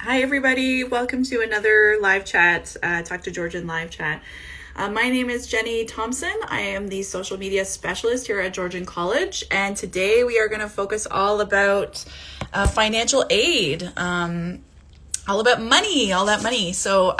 Hi, everybody. Welcome to another live chat, Talk to Georgian live chat. My name is Jenny Thompson. I am the social media specialist here at Georgian College. And today we are going to focus all about financial aid, all about money, all that money. So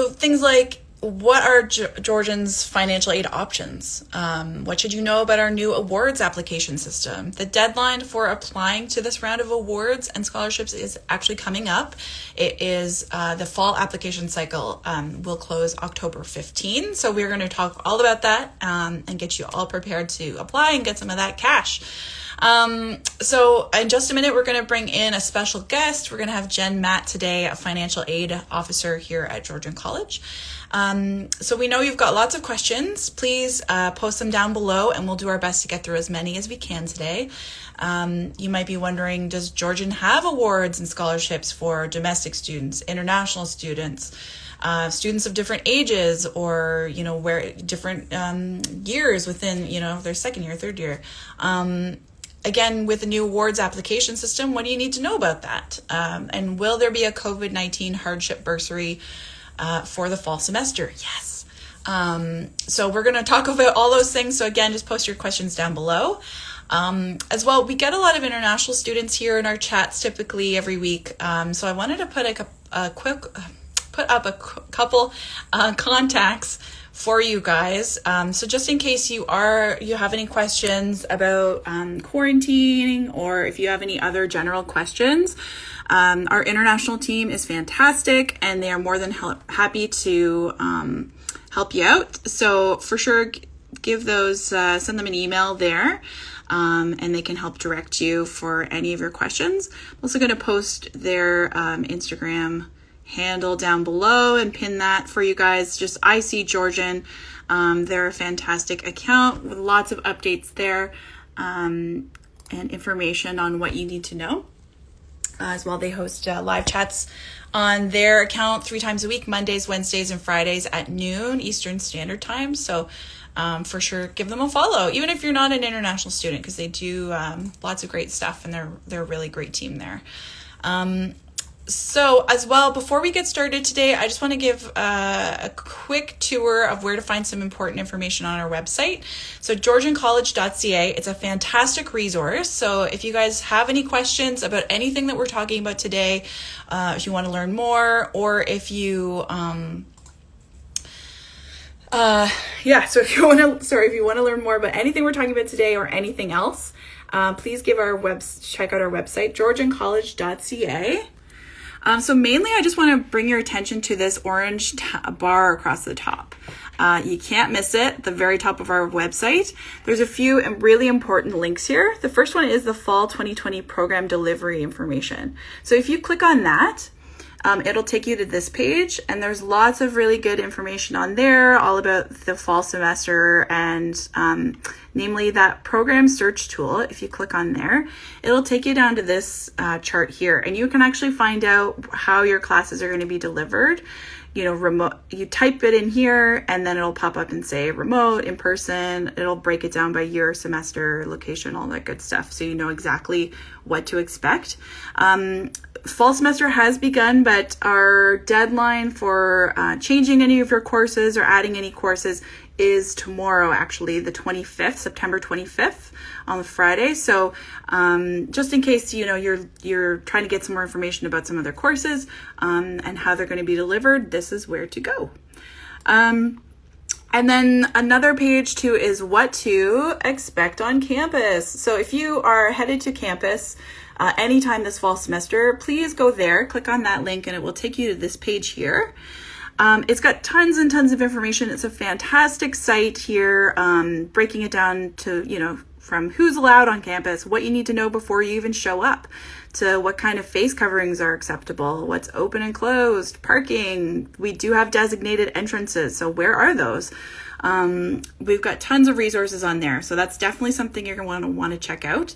things like, what are Georgians' financial aid options? What should you know about our new awards application system? The deadline for applying to this round of awards and scholarships is actually coming up. It is the fall application cycle will close October 15. So we're going to talk all about that and get you all prepared to apply and get some of that cash. So in just a minute, we're going to bring in a special guest. We're going to have Jen Matt today, a financial aid officer here at Georgian College. So we know you've got lots of questions. Please post them down below and we'll do our best to get through as many as we can today. You might be wondering, does Georgian have awards and scholarships for domestic students, international students, students of different ages, or, where different years within, their second year, third year? Again, with the new awards application system, what do you need to know about that? And will there be a COVID-19 hardship bursary for the fall semester? Yes. So we're going to talk about all those things. So again, just post your questions down below. As well, we get a lot of international students here in our chats typically every week. So I wanted to put up a couple contacts for you guys. So just in case you have any questions about quarantining, or if you have any other general questions, our international team is fantastic and they are more than happy to help you out. So for sure, give those, send them an email there, and they can help direct you for any of your questions. I'm also going to post their Instagram handle down below and pin that for you guys. Just IC Georgian. They're a fantastic account with lots of updates there, and information on what you need to know. As well, they host live chats on their account 3 times a week, Mondays, Wednesdays, and Fridays at noon Eastern Standard Time. So for sure, give them a follow, even if you're not an international student, because they do lots of great stuff, and they're a really great team there. So as well, before we get started today, I just want to give a quick tour of where to find some important information on our website. So georgiancollege.ca, it's a fantastic resource. So if you guys have any questions about anything that we're talking about today, if you want to learn more, or if you, if you want to learn more about anything we're talking about today or anything else, please check out our website, georgiancollege.ca. So mainly, I just want to bring your attention to this orange bar across the top. You can't miss it, the very top of our website. There's a few really important links here. The first one is the fall 2020 program delivery information. So if you click on that, it'll take you to this page, and there's lots of really good information on there, all about the fall semester, and namely that program search tool. If you click on there, it'll take you down to this chart here, and you can actually find out how your classes are going to be delivered. Remote, you type it in here, and then it'll pop up and say remote, in person. It'll break it down by year, semester, location, all that good stuff, so you know exactly what to expect. Fall semester has begun, but our deadline for changing any of your courses or adding any courses is tomorrow, actually, the 25th, September 25th, on the Friday. So just in case you're trying to get some more information about some of their courses and how they're going to be delivered, this is where to go. And then another page too is what to expect on campus. So if you are headed to campus anytime this fall semester, please go there, click on that link, and it will take you to this page here. It's got tons and tons of information. It's a fantastic site here, breaking it down to, from who's allowed on campus, what you need to know before you even show up, to what kind of face coverings are acceptable, what's open and closed, parking. We do have designated entrances, so where are those? We've got tons of resources on there, so that's definitely something you're going to want to check out.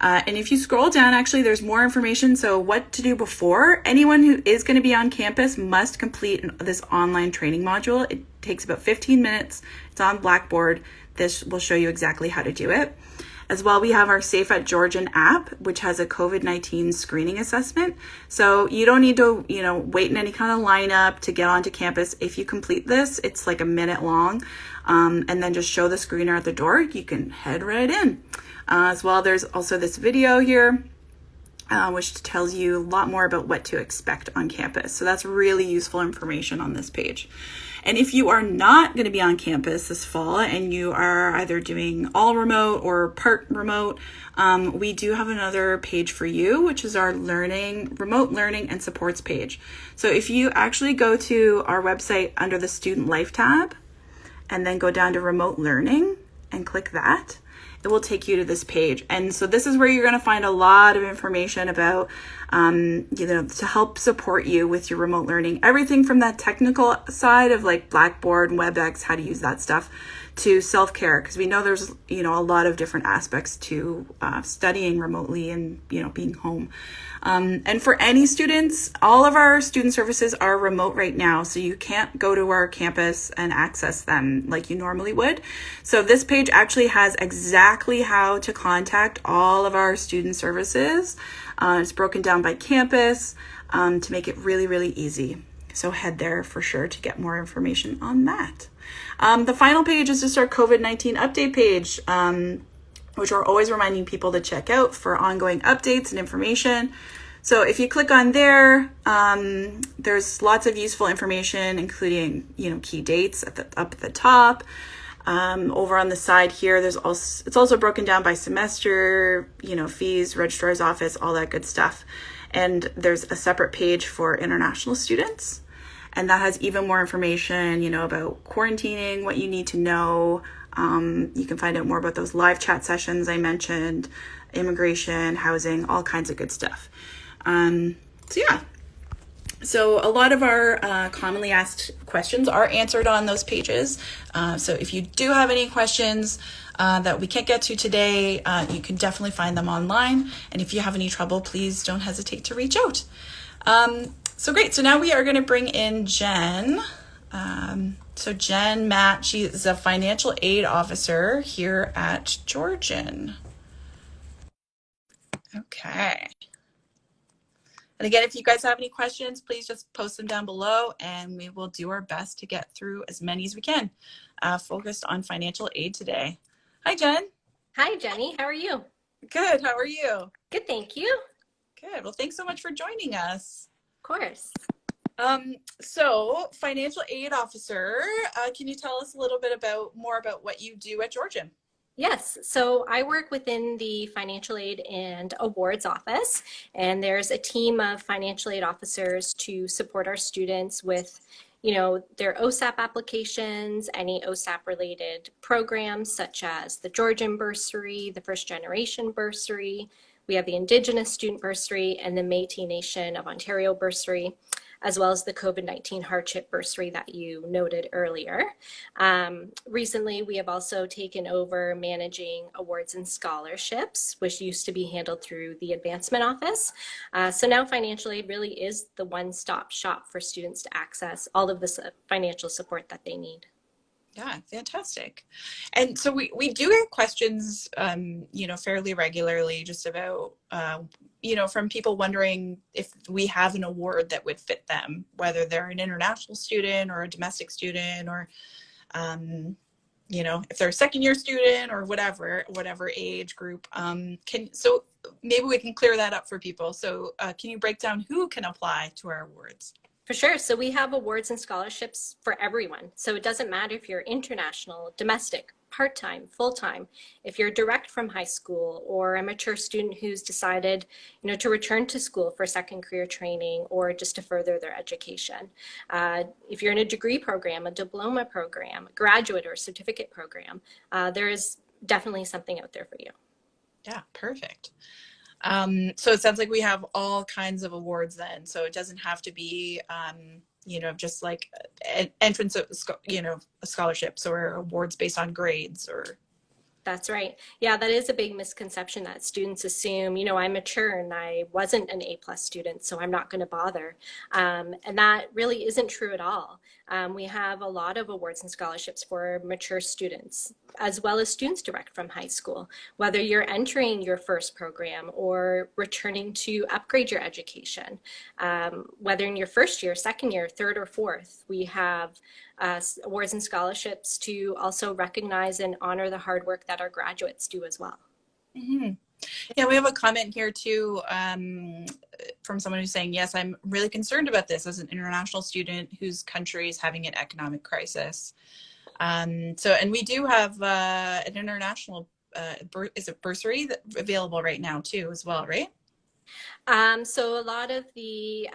And if you scroll down, actually, there's more information. So what to do before. Anyone who is going to be on campus must complete this online training module. It takes about 15 minutes. It's on Blackboard. This will show you exactly how to do it. As well, we have our Safe at Georgian app, which has a COVID-19 screening assessment. So you don't need to, wait in any kind of lineup to get onto campus. If you complete this, it's like a minute long, and then just show the screener at the door. You can head right in. As well, there's also this video here, which tells you a lot more about what to expect on campus. So that's really useful information on this page. And if you are not going to be on campus this fall and you are either doing all remote or part remote, we do have another page for you, which is our remote learning and supports page. So if you actually go to our website under the Student Life tab and then go down to remote learning and click that, it will take you to this page. And so this is where you're going to find a lot of information about, to help support you with your remote learning. Everything from that technical side of like Blackboard and WebEx, how to use that stuff, to self-care, because we know there's, a lot of different aspects to studying remotely and, being home. And for any students, all of our student services are remote right now, so you can't go to our campus and access them like you normally would. So this page actually has exactly how to contact all of our student services. It's broken down by campus to make it really, really easy. So head there for sure to get more information on that. The final page is just our COVID-19 update page, which we're always reminding people to check out for ongoing updates and information. So if you click on there, there's lots of useful information, including, key dates up at the top. Over on the side here, it's also broken down by semester, fees, registrar's office, all that good stuff. And there's a separate page for international students. And that has even more information, about quarantining, what you need to know. You can find out more about those live chat sessions I mentioned, immigration, housing, all kinds of good stuff. So a lot of our commonly asked questions are answered on those pages. So if you do have any questions that we can't get to today, you can definitely find them online. And if you have any trouble, please don't hesitate to reach out. So great. So now we are going to bring in Jen. So Jen Matt, she is a financial aid officer here at Georgian. Okay. And again, if you guys have any questions, please just post them down below and we will do our best to get through as many as we can, focused on financial aid today. Hi, Jen. Hi, Jenny. How are you? Good. How are you? Good, thank you. Good. Well, thanks so much for joining us. Of course. So financial aid officer, can you tell us a little bit more about what you do at Georgian? Yes, so I work within the financial aid and awards office, and there's a team of financial aid officers to support our students with, their OSAP applications, any OSAP related programs such as the Georgian bursary, the first generation bursary. We have the Indigenous student bursary and the Métis Nation of Ontario bursary, as well as the COVID-19 hardship bursary that you noted earlier. Recently, we have also taken over managing awards and scholarships, which used to be handled through the advancement office. So now financial aid really is the one-stop shop for students to access all of the financial support that they need. Yeah, fantastic. And so we do get questions, fairly regularly just about, from people wondering if we have an award that would fit them, whether they're an international student or a domestic student or, if they're a second year student or whatever age group. So maybe we can clear that up for people. So can you break down who can apply to our awards? For sure. So we have awards and scholarships for everyone. So it doesn't matter if you're international, domestic, part-time, full-time, if you're direct from high school or a mature student who's decided, to return to school for second career training or just to further their education. If you're in a degree program, a diploma program, a graduate or certificate program, there is definitely something out there for you. Yeah, perfect. So it sounds like we have all kinds of awards then. So it doesn't have to be, just like an entrance, scholarships or awards based on grades or. That's right. Yeah, that is a big misconception that students assume, I'm mature and I wasn't an A-plus student, so I'm not going to bother. And that really isn't true at all. We have a lot of awards and scholarships for mature students, as well as students direct from high school, whether you're entering your first program or returning to upgrade your education. Whether in your first year, second year, third, or fourth, we have awards and scholarships to also recognize and honor the hard work that our graduates do as well. Mm-hmm. Yeah, we have a comment here too from someone who's saying, yes, I'm really concerned about this as an international student whose country is having an economic crisis. And we do have an international, is it bursary available right now too as well, right? So a lot of the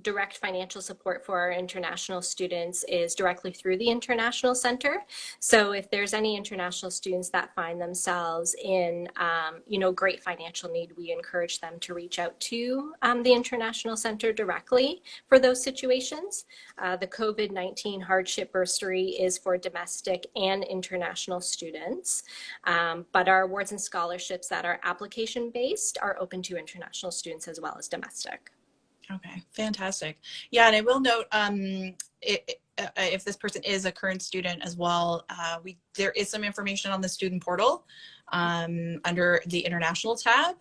direct financial support for our international students is directly through the International Center. So if there's any international students that find themselves in, great financial need, we encourage them to reach out to the International Center directly for those situations. The COVID-19 hardship bursary is for domestic and international students, but our awards and scholarships that are application-based are open to international students as well as domestic. Okay, fantastic. Yeah, and I will note, if this person is a current student as well, there is some information on the student portal under the international tab,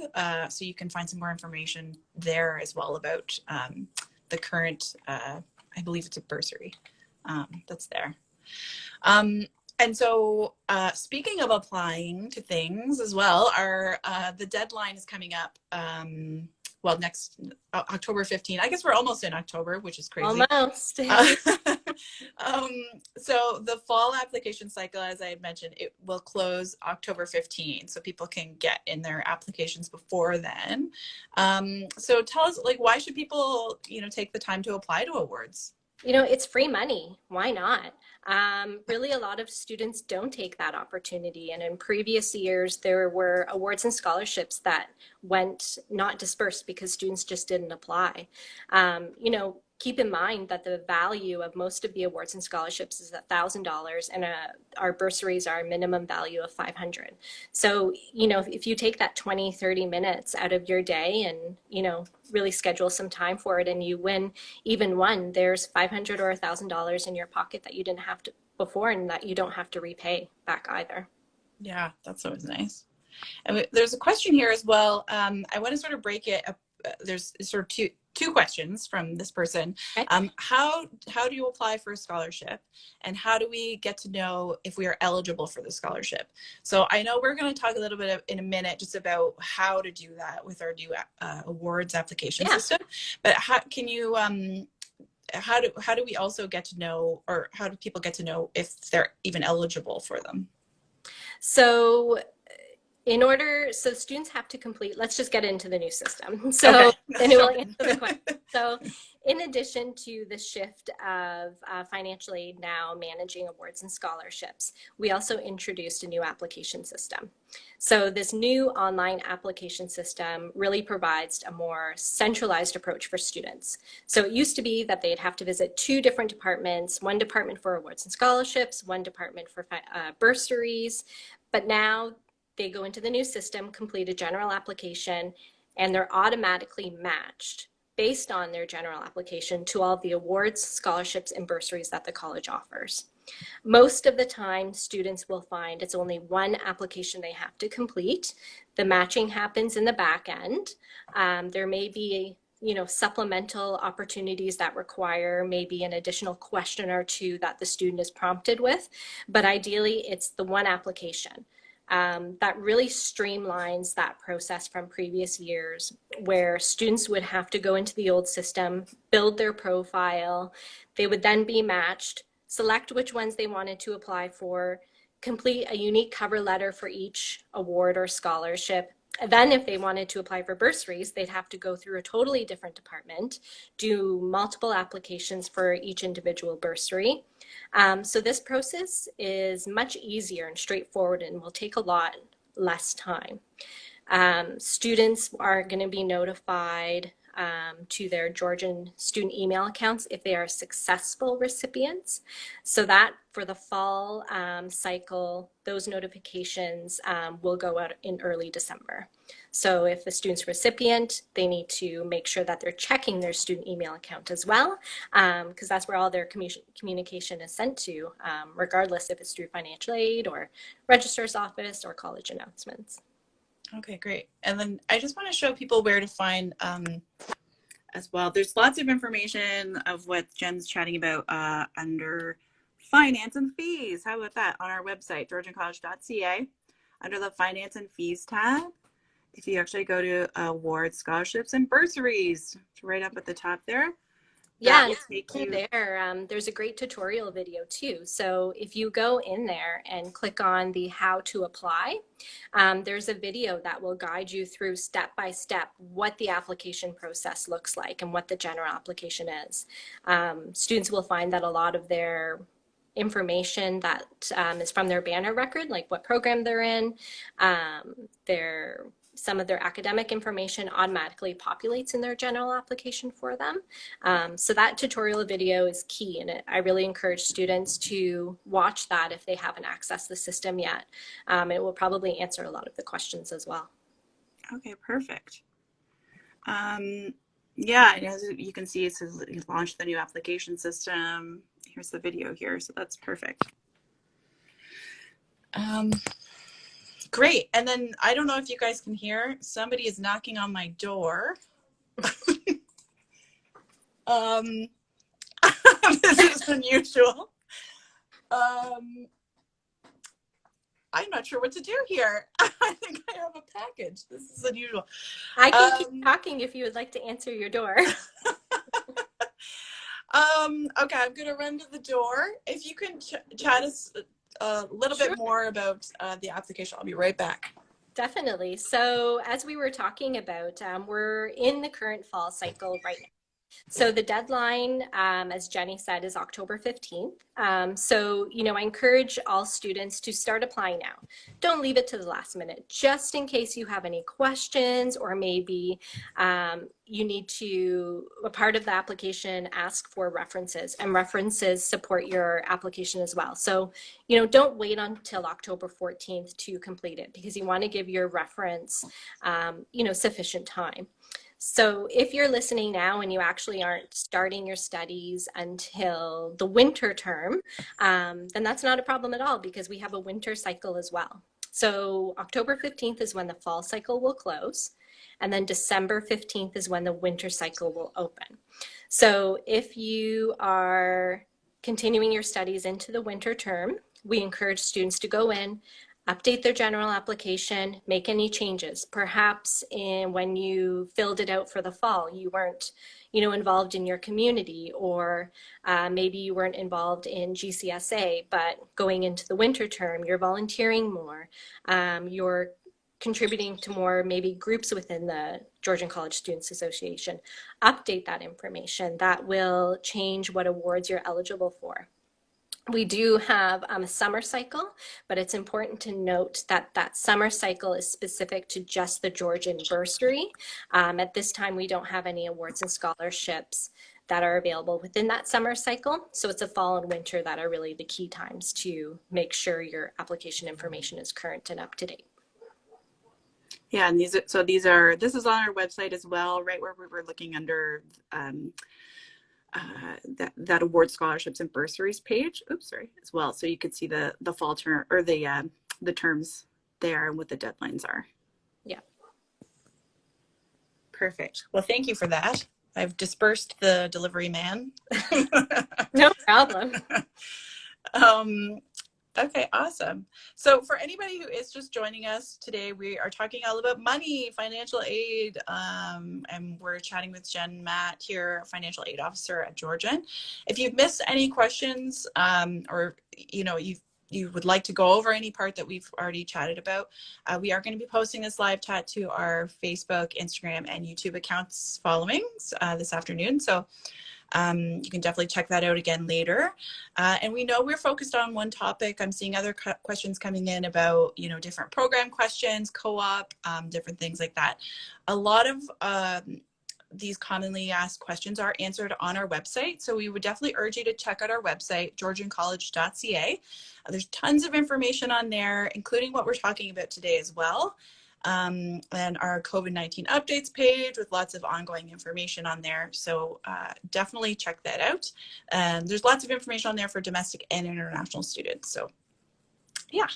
so you can find some more information there as well about the current, I believe it's a bursary that's there. And so speaking of applying to things as well, the deadline is coming up. Next October 15. I guess we're almost in October, which is crazy. Almost. So the fall application cycle, as I had mentioned, it will close October 15. So people can get in their applications before then. So tell us, why should people, take the time to apply to awards? It's free money. Why not? Really, a lot of students don't take that opportunity. And in previous years, there were awards and scholarships that went not dispersed because students just didn't apply. Keep in mind that the value of most of the awards and scholarships is $1,000, and our bursaries are a minimum value of $500. So, if you take that 20, 30 minutes out of your day and, really schedule some time for it and you win even one, there's $500 or $1,000 in your pocket that you didn't have to before and that you don't have to repay back either. Yeah, that's always nice. And there's a question here as well. I want to sort of break it up. There's sort of two questions from this person. Okay. How do you apply for a scholarship, and how do we get to know if we are eligible for the scholarship? So I know we're going to talk a little bit in a minute just about how to do that with our new awards application system. But how do we also get to know, or how do people get to know if they're even eligible for them? So students have to complete, let's just get into the new system. So, okay. And it will answer the question. So in addition to the shift of financial aid now managing awards and scholarships, we also introduced a new application system. So this new online application system really provides a more centralized approach for students. So it used to be that they'd have to visit two different departments, one department for awards and scholarships, one department for bursaries, but now they go into the new system, complete a general application, and they're automatically matched based on their general application to all of the awards, scholarships, and bursaries that the college offers. Most of the time, students will find it's only one application they have to complete. The matching happens in the back end. There may be supplemental opportunities that require maybe an additional question or two that the student is prompted with, but ideally it's the one application. That really streamlines that process from previous years where students would have to go into the old system, build their profile, they would then be matched, select which ones they wanted to apply for, complete a unique cover letter for each award or scholarship. And then if they wanted to apply for bursaries, they'd have to go through a totally different department, do multiple applications for each individual bursary. So this process is much easier and straightforward and will take a lot less time. Students are going to be notified to their Georgian student email accounts if they are successful recipients. So that for the fall cycle, those notifications will go out in early December. So if the student's recipient, they need to make sure that they're checking their student email account as well, because that's where all their communication is sent to, regardless if it's through financial aid or registrar's office or college announcements. Okay, great. And then I just want to show people where to find as well. There's lots of information of what Jen's chatting about under finance and fees. How about that? On our website, georgiancollege.ca, under the finance and fees tab. If you actually go to awards, scholarships, and bursaries, right up at the top there, Yeah, will take you there's a great tutorial video too. So if you go in there and click on the how to apply, there's a video that will guide you through step by step what the application process looks like and what the general application is. Students will find that a lot of their information that is from their banner record, like what program they're in, some of their academic information automatically populates in their general application for them. So that tutorial video is key, and I really encourage students to watch that if they haven't accessed the system yet. It will probably answer a lot of the questions as well. Okay, perfect. Yeah, as you can see, it says you launched the new application system. Here's the video here, so that's perfect. Great. And then I don't know if you guys can hear, somebody is knocking on my door. This is unusual. I'm not sure what to do here. I think I have a package. This is unusual. I can keep talking if you would like to answer your door. Okay, I'm going to run to the door. If you can chat us a little bit more about the application, I'll be right back. Definitely. So as we were talking about, we're in the current fall cycle right now. So the deadline, as Jenny said, is October 15th. So, I encourage all students to start applying now. Don't leave it to the last minute, just in case you have any questions, or maybe you need to, a part of the application, ask for references, and references support your application as well. So, don't wait until October 14th to complete it, because you want to give your reference, sufficient time. So if you're listening now and you actually aren't starting your studies until the winter term, then that's not a problem at all, because we have a winter cycle as well. So October 15th is when the fall cycle will close, and then December 15th is when the winter cycle will open. So if you are continuing your studies into the winter term, we encourage students to go in, update their general application, make any changes. Perhaps when you filled it out for the fall, you weren't, involved in your community, or maybe you weren't involved in GCSA, but going into the winter term, you're volunteering more, you're contributing to more maybe groups within the Georgian College Students Association. Update that information. That will change what awards you're eligible for. We do have a summer cycle, but it's important to note that that summer cycle is specific to just the Georgian bursary. At this time, we don't have any awards and scholarships that are available within that summer cycle. So it's a fall and winter that are really the key times to make sure your application information is current and up to date. Yeah, and this is on our website as well, right where we were looking under that award scholarships and bursaries page. As well. So you could see the fall term, or the terms there, and what the deadlines are. Yeah. Perfect. Well, thank you for that. I've dispersed the delivery man. No problem. Okay, awesome. So for anybody who is just joining us today, we are talking all about money, financial aid, and we're chatting with Jen Matt here, financial aid officer at Georgian. If you've missed any questions, or you would like to go over any part that we've already chatted about, we are going to be posting this live chat to our Facebook, Instagram, and YouTube accounts following this afternoon. So you can definitely check that out again later. And we know we're focused on one topic. I'm seeing other questions coming in about, different program questions, co-op, different things like that. A lot of these commonly asked questions are answered on our website. So we would definitely urge you to check out our website, georgiancollege.ca. There's tons of information on there, including what we're talking about today as well. And our COVID-19 updates page with lots of ongoing information on there. So definitely check that out. And there's lots of information on there for domestic and international students. So yeah.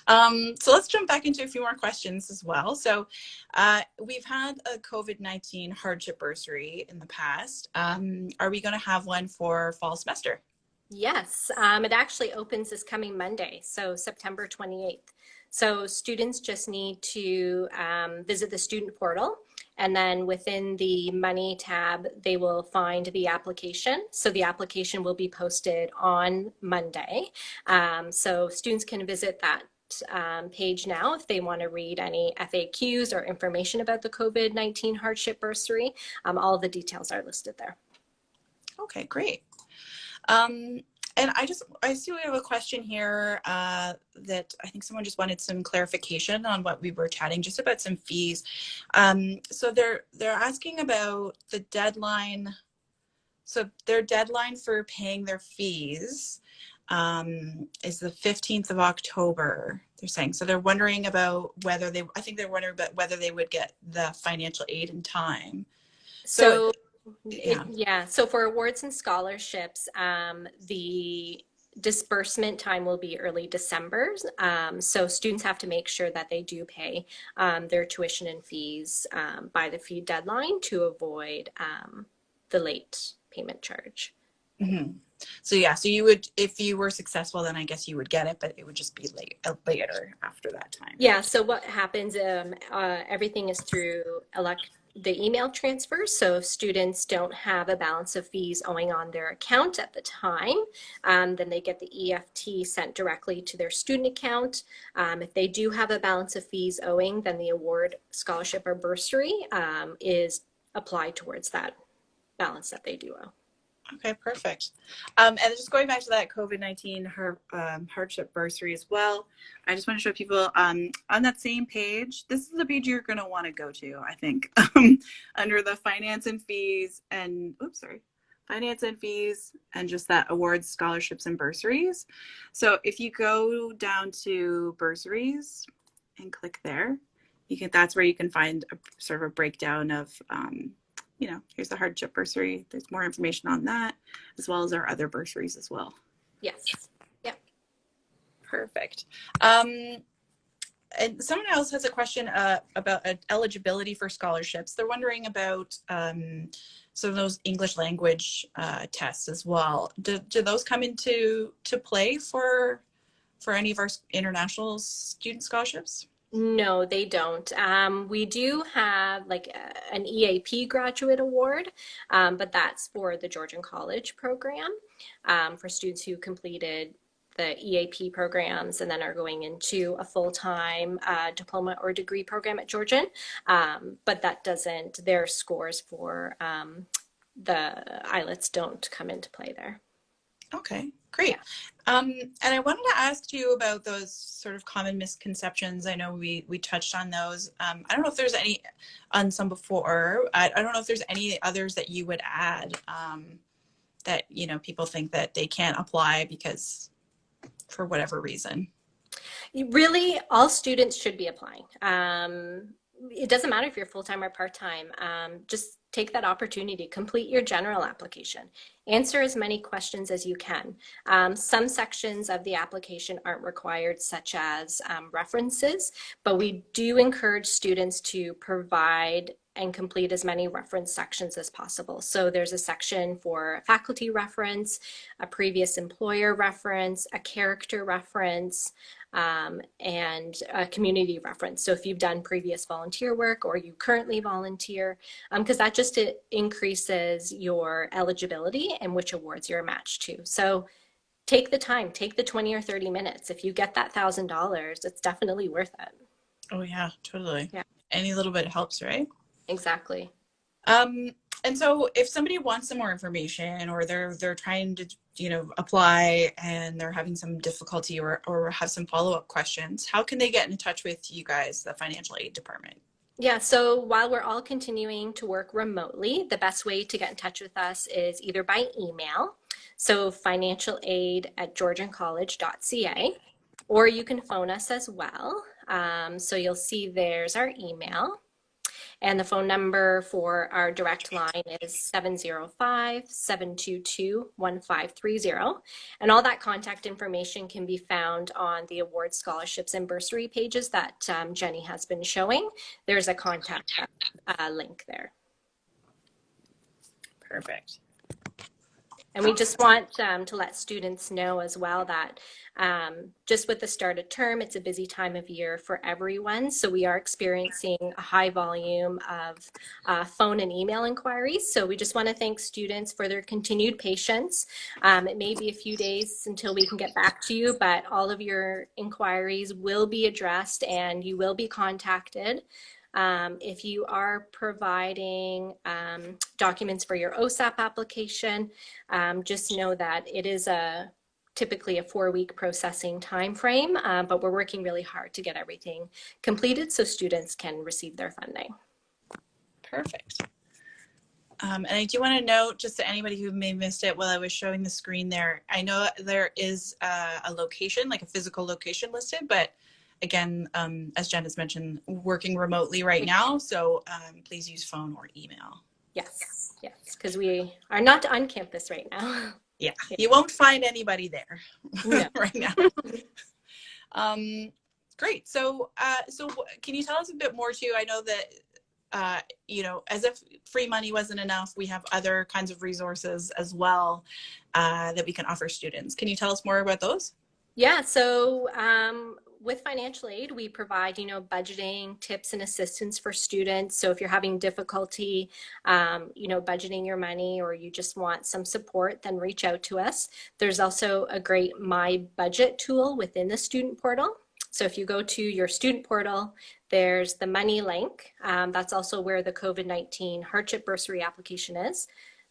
So let's jump back into a few more questions as well. So we've had a COVID-19 hardship bursary in the past. Are we going to have one for fall semester? Yes, it actually opens this coming Monday, so September 28th. So students just need to visit the student portal, and then within the Money tab, they will find the application. So the application will be posted on Monday. So students can visit that page now if they want to read any FAQs or information about the COVID-19 hardship bursary. All the details are listed there. Okay, great. And I see we have a question here that I think someone just wanted some clarification on what we were chatting, just about some fees. So they're asking about the deadline. So their deadline for paying their fees is the 15th of October, they're saying. So they're wondering about whether they're wondering about whether they would get the financial aid in time. So Yeah, so for awards and scholarships, the disbursement time will be early December. So students have to make sure that they do pay their tuition and fees by the fee deadline to avoid the late payment charge. Mm-hmm. So yeah, so you would, if you were successful, then I guess you would get it, but it would just be later after that time. Yeah, so what happens, everything is through the email transfer. So if students don't have a balance of fees owing on their account at the time, then they get the EFT sent directly to their student account. If they do have a balance of fees owing, then the award, scholarship, or bursary is applied towards that balance that they do owe. Okay, perfect. And just going back to that COVID-19 hardship bursary as well, I just want to show people on that same page, this is the page you're going to want to go to, I think, under the finance and fees and, finance and fees and just that awards, scholarships, and bursaries. So if you go down to bursaries and click there, that's where you can find a sort of a breakdown of here's the hardship bursary. There's more information on that, as well as our other bursaries as well. Yes. Yep. Perfect. And someone else has a question about eligibility for scholarships. They're wondering about some of those English language tests as well. Do those come into play for any of our international student scholarships? No, they don't. We do have like an EAP graduate award, but that's for the Georgian College program for students who completed the EAP programs and then are going into a full-time diploma or degree program at Georgian. But that doesn't, their scores for the IELTS don't come into play there. Okay, great. Yeah. And I wanted to ask you about those sort of common misconceptions. I know we touched on those. I don't know if there's any on some before. I don't know if there's any others that you would add that, people think that they can't apply because for whatever reason. Really, all students should be applying. It doesn't matter if you're full-time or part-time. Just take that opportunity, complete your general application, answer as many questions as you can. Some sections of the application aren't required, such as references, but we do encourage students to provide and complete as many reference sections as possible. So there's a section for faculty reference, a previous employer reference, a character reference, and a community reference. So if you've done previous volunteer work or you currently volunteer, because that just increases your eligibility and which awards you're matched to. So take the time, take the 20 or 30 minutes. If you get that $1,000, it's definitely worth it. Oh yeah, totally. Yeah. Any little bit helps, right? Exactly. And so if somebody wants some more information or they're trying to, apply and they're having some difficulty or have some follow-up questions, how can they get in touch with you guys, the financial aid department? Yeah, so while we're all continuing to work remotely, the best way to get in touch with us is either by email, so financialaid@georgiancollege.ca, or you can phone us as well. So you'll see there's our email. And the phone number for our direct line is 705-722-1530. And all that contact information can be found on the award scholarships and bursary pages that Jenny has been showing. There's a contact link there. Perfect. And we just want to let students know as well that just with the start of term, it's a busy time of year for everyone. So we are experiencing a high volume of phone and email inquiries. So we just want to thank students for their continued patience. It may be a few days until we can get back to you, but all of your inquiries will be addressed and you will be contacted. If you are providing documents for your OSAP application, just know that it is typically a 4-week processing time frame, but we're working really hard to get everything completed so students can receive their funding. Perfect. And I do want to note, just to anybody who may have missed it while I was showing the screen there, I know there is a location, like a physical location listed, but again, as Jen has mentioned, working remotely right now, so please use phone or email. Yes, yes, because we are not on campus right now. Yeah, you won't find anybody there No. right now. Great. So can you tell us a bit more too? I know that as if free money wasn't enough, we have other kinds of resources as well that we can offer students. Can you tell us more about those? Yeah, so with financial aid, we provide, budgeting tips and assistance for students. So if you're having difficulty, budgeting your money or you just want some support, then reach out to us. There's also a great My Budget tool within the student portal. So if you go to your student portal, there's the money link. That's also where the COVID-19 hardship bursary application is,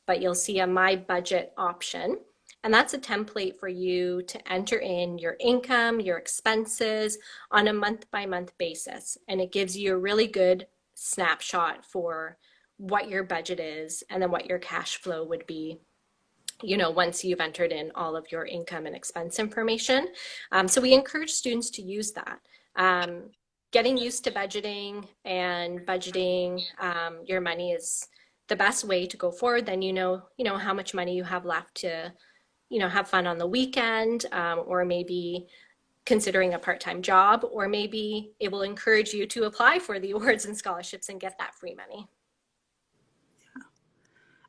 but you'll see a My Budget option. And that's a template for you to enter in your income, your expenses on a month-by-month basis. And it gives you a really good snapshot for what your budget is and then what your cash flow would be, once you've entered in all of your income and expense information. So we encourage students to use that. Getting used to budgeting and budgeting your money is the best way to go forward. Then you know how much money you have left to have fun on the weekend, or maybe considering a part-time job, or maybe it will encourage you to apply for the awards and scholarships and get that free money. Yeah.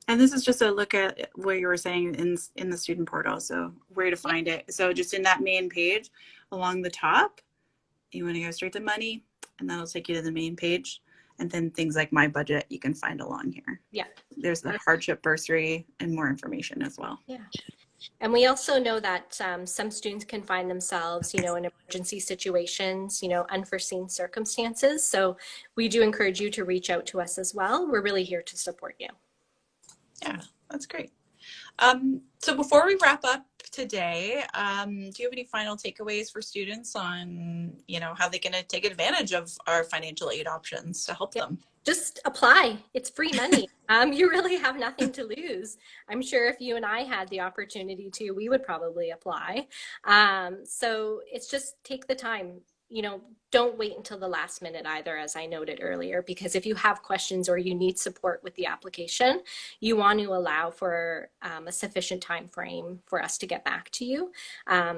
And this is just a look at what you were saying in the student portal, so where to find it. So just in that main page along the top, you want to go straight to money, and that'll take you to the main page. And then things like My Budget you can find along here. Yeah. There's the hardship bursary and more information as well. Yeah. And we also know that some students can find themselves, in emergency situations, unforeseen circumstances. So we do encourage you to reach out to us as well. We're really here to support you. Yeah, that's great. So before we wrap up today, do you have any final takeaways for students on, how they can take advantage of our financial aid options to help them? Just apply. It's free money. You really have nothing to lose. I'm sure if you and I had the opportunity to, we would probably apply. So it's just take the time. Don't wait until the last minute either, as I noted earlier, because if you have questions or you need support with the application, you want to allow for a sufficient time frame for us to get back to you.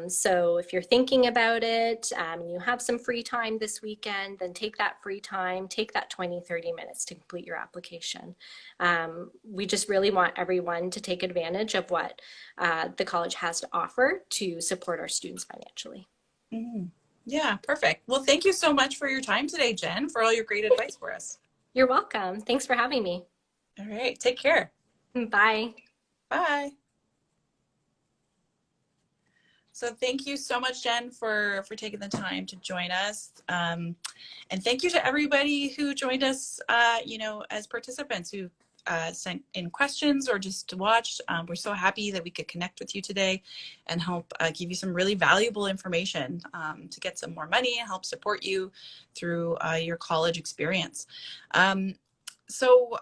So if you're thinking about it and you have some free time this weekend, then take that free time, take that 20-30 minutes to complete your application. We just really want everyone to take advantage of what the college has to offer to support our students financially. Mm-hmm. Yeah, perfect. Well, thank you so much for your time today, Jen, for all your great advice for us. You're welcome. Thanks for having me. All right. Take care. Bye. Bye. So thank you so much, Jen, for taking the time to join us. And thank you to everybody who joined us, as participants who sent in questions or just to watch. We're so happy that we could connect with you today and help give you some really valuable information to get some more money and help support you through your college experience. So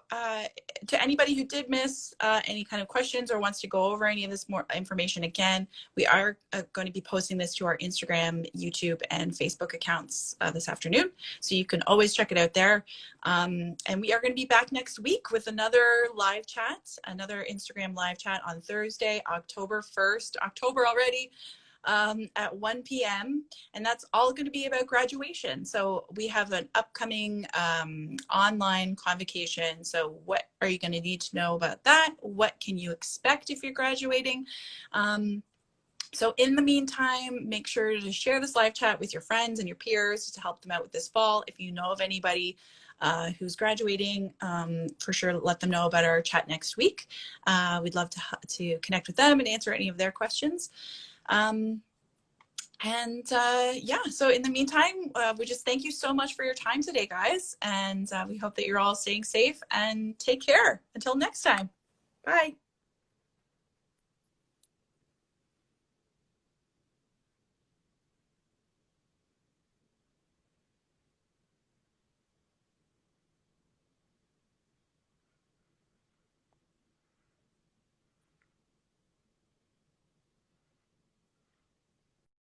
to anybody who did miss any kind of questions or wants to go over any of this more information again, we are going to be posting this to our Instagram, YouTube, and Facebook accounts this afternoon. So you can always check it out there. And we are going to be back next week with another live chat, another Instagram live chat on Thursday, October 1st, October already, at 1 p.m. And that's all going to be about graduation. So we have an upcoming online convocation. So what are you going to need to know about that? What can you expect if you're graduating? So in the meantime, make sure to share this live chat with your friends and your peers to help them out with this fall. If you know of anybody who's graduating, for sure let them know about our chat next week. We'd love to connect with them and answer any of their questions. Yeah, so in the meantime, we just thank you so much for your time today, guys. And we hope that you're all staying safe and take care. Until next time. Bye.